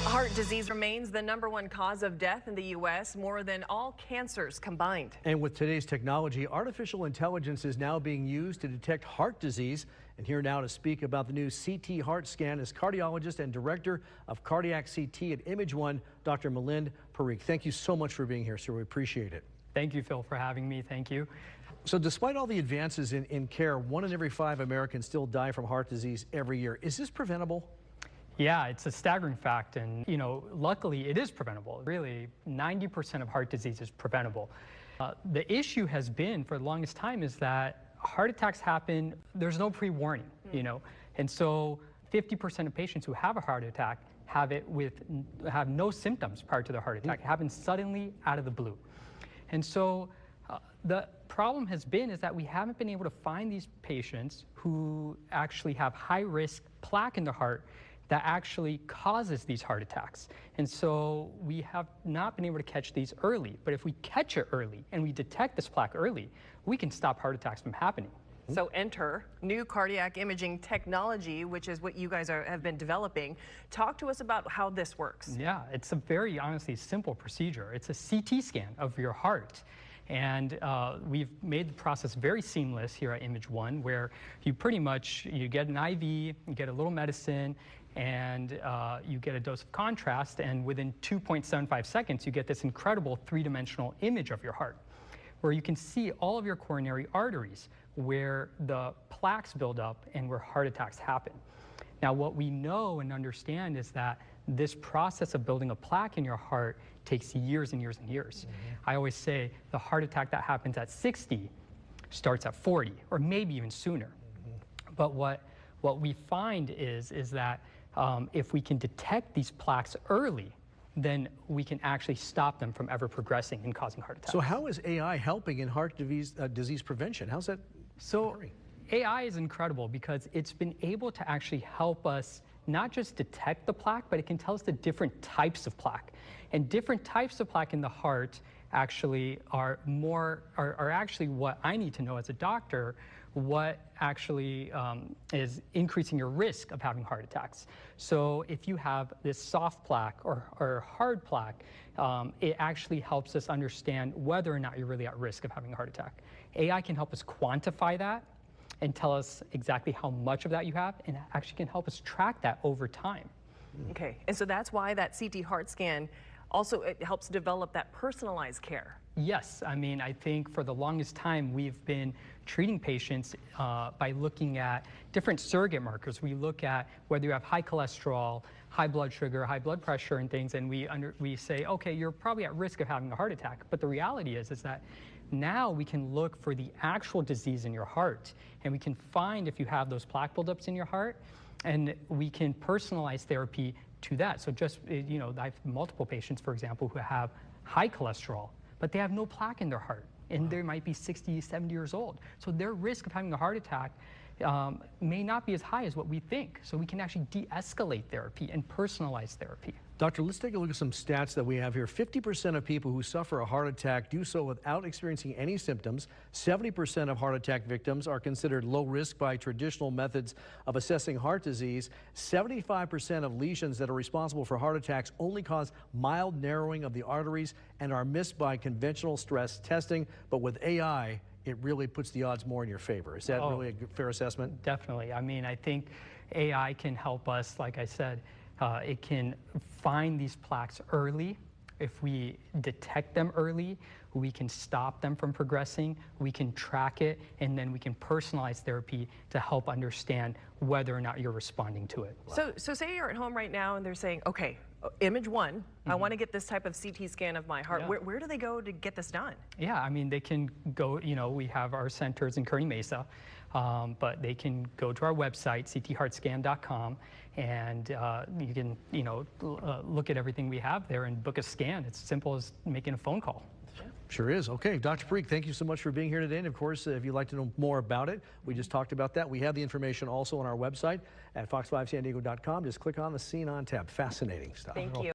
Heart disease remains the #1 cause of death in the U.S., more than all cancers combined. And with today's technology, artificial intelligence is now being used to detect heart disease. And here now to speak about the new CT heart scan is cardiologist and director of cardiac CT at Image One, Dr. Milind Parikh. Thank you so much for being here, sir. We appreciate it. Thank you, Phil, for having me. Thank you. So despite all the advances in care, 1 in every 5 Americans still die from heart disease every year. Is this preventable? Yeah, it's a staggering fact, and luckily it is preventable. Really, 90% of heart disease is preventable. The issue has been for the longest time is that heart attacks happen, there's no pre-warning, and so 50% of patients who have a heart attack have no symptoms prior to their heart attack. It happens suddenly out of the blue. And so the problem has been is that we haven't been able to find these patients who actually have high-risk plaque in their heart that actually causes these heart attacks. And so we have not been able to catch these early. But if we catch it early and we detect this plaque early, we can stop heart attacks from happening. So enter new cardiac imaging technology, which is what you guys have been developing. Talk to us about how this works. Yeah, it's a very, honestly, simple procedure. It's a CT scan of your heart. And we've made the process very seamless here at Image One, where you pretty much, you get an IV, you get a little medicine, and you get a dose of contrast, and within 2.75 seconds, you get this incredible 3-dimensional image of your heart, where you can see all of your coronary arteries, where the plaques build up and where heart attacks happen. Now, what we know and understand is that this process of building a plaque in your heart takes years and years and years. I always say the heart attack that happens at 60 starts at 40, or maybe even sooner. But what we find is that if we can detect these plaques early, then we can actually stop them from ever progressing and causing heart attacks. So how is AI helping in heart disease prevention? How's that? So AI is incredible because it's been able to actually help us not just detect the plaque, but it can tell us the different types of plaque. And different types of plaque in the heart actually are actually what I need to know as a doctor, what actually is increasing your risk of having heart attacks. So if you have this soft plaque or hard plaque, it actually helps us understand whether or not you're really at risk of having a heart attack. AI can help us quantify that and tell us exactly how much of that you have, and actually can help us track that over time. Okay, and so that's why that CT heart scan also it helps develop that personalized care. Yes, I mean, I think for the longest time we've been treating patients by looking at different surrogate markers. We look at whether you have high cholesterol, high blood sugar, high blood pressure and things, and we say, okay, you're probably at risk of having a heart attack. But the reality is that now we can look for the actual disease in your heart, and we can find if you have those plaque buildups in your heart, and we can personalize therapy to that. So just, I have multiple patients, for example, who have high cholesterol, but they have no plaque in their heart, and they might be 60, 70 years old. So their risk of having a heart attack may not be as high as what we think. So we can actually de-escalate therapy and personalize therapy. Doctor, let's take a look at some stats that we have here. 50% of people who suffer a heart attack do so without experiencing any symptoms. 70% of heart attack victims are considered low risk by traditional methods of assessing heart disease. 75% of lesions that are responsible for heart attacks only cause mild narrowing of the arteries and are missed by conventional stress testing. But with AI, it really puts the odds more in your favor. Is that really a fair assessment? Definitely. I mean, I think AI can help us, like I said, it can find these plaques early. If we detect them early, we can stop them from progressing, we can track it, and then we can personalize therapy to help understand whether or not you're responding to it. So say you're at home right now and they're saying, okay, Image One, I want to get this type of CT scan of my heart. Yeah. Where do they go to get this done? Yeah, I mean, they can go, we have our centers in Kearney Mesa, but they can go to our website, ctheartscan.com, and you can, look at everything we have there and book a scan. It's simple as making a phone call. Sure is. Okay, Dr. Parikh, thank you so much for being here today. And of course, if you'd like to know more about it, we just talked about that. We have the information also on our website at fox5sandiego.com. Just click on the Scene On tab. Fascinating stuff. Thank you.